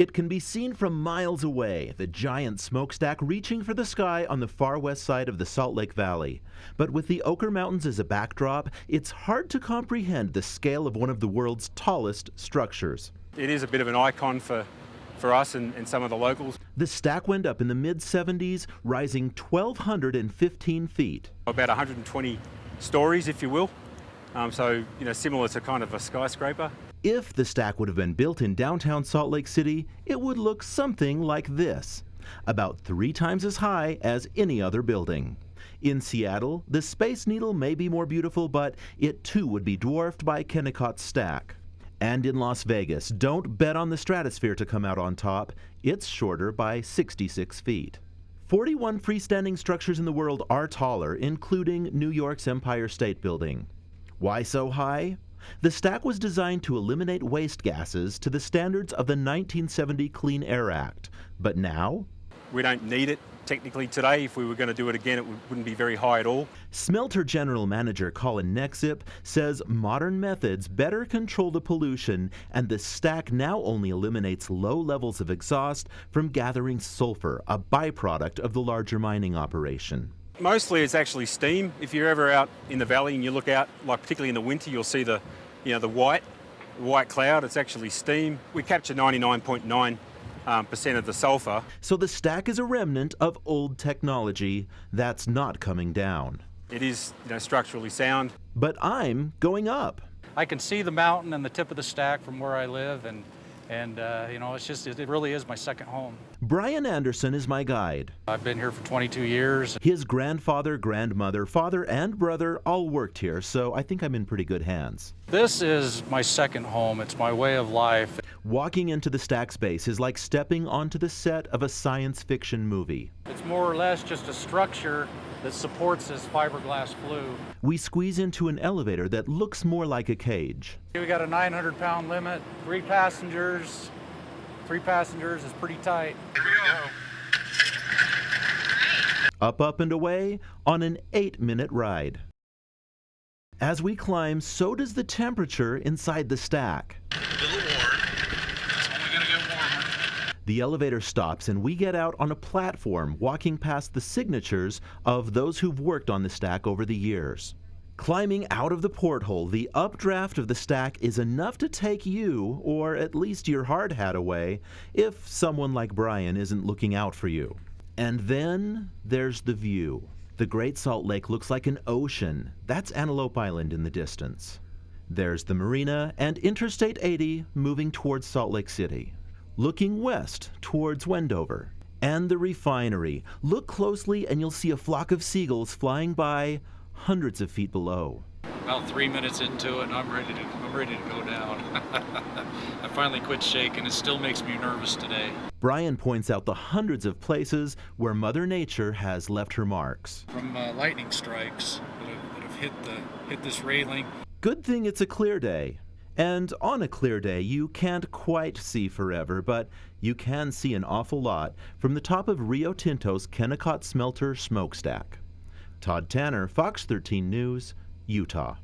It can be seen from miles away, the giant smokestack reaching for the sky on the far west side of the Salt Lake Valley. But with the Ochre Mountains as a backdrop, it's hard to comprehend the scale of one of the world's tallest structures. It is a bit of an icon for us and some of the locals. The stack went up in the mid-70s, rising 1,215 feet. About 120 stories, if you will. So, similar to kind of a skyscraper. If the stack would have been built in downtown Salt Lake City, it would look something like this, about 3 times as high as any other building. In Seattle, the Space Needle may be more beautiful, but it too would be dwarfed by Kennecott's stack. And in Las Vegas, don't bet on the Stratosphere to come out on top. It's shorter by 66 feet. 41 freestanding structures in the world are taller, including New York's Empire State Building. Why so high? The stack was designed to eliminate waste gases to the standards of the 1970 Clean Air Act. But now? We don't need it technically today. If we were going to do it again, it wouldn't be very high at all. Smelter General Manager Colin Nexip says modern methods better control the pollution, and the stack now only eliminates low levels of exhaust from gathering sulfur, a byproduct of the larger mining operation. Mostly it's actually steam. If you're ever out in the valley and you look out, like particularly in the winter, you'll see the white cloud. It's actually steam. We capture 99.9% of the sulfur. So the stack is a remnant of old technology that's not coming down. It is, structurally sound. But I'm going up. I can see the mountain and the tip of the stack from where I live, and it really is my second home. Brian Anderson is my guide. I've been here for 22 years. His grandfather, grandmother, father, and brother all worked here, so I think I'm in pretty good hands. This is my second home. It's my way of life. Walking into the stack's base is like stepping onto the set of a science fiction movie. It's more or less just a structure that supports this fiberglass flue. We squeeze into an elevator that looks more like a cage. We got a 900-pound limit, 3 passengers. 3 passengers is pretty tight. Here we go. Up, and away on an 8-minute ride. As we climb, so does the temperature inside the stack. A little warm. It's only going to get warmer. The elevator stops and we get out on a platform walking past the signatures of those who've worked on the stack over the years. Climbing out of the porthole, the updraft of the stack is enough to take you, or at least your hard hat, away if someone like Brian isn't looking out for you. And then there's the view. The Great Salt Lake looks like an ocean. That's Antelope Island in the distance. There's the marina and Interstate 80 moving towards Salt Lake City. Looking west towards Wendover. And the refinery. Look closely and you'll see a flock of seagulls flying by hundreds of feet below. About 3 minutes into it and I'm ready to go down. I finally quit shaking. It still makes me nervous today. Brian points out the hundreds of places where Mother Nature has left her marks. From lightning strikes that have hit this railing. Good thing it's a clear day. And on a clear day, you can't quite see forever, but you can see an awful lot from the top of Rio Tinto's Kennecott Smelter Smokestack. Todd Tanner, Fox 13 News, Utah.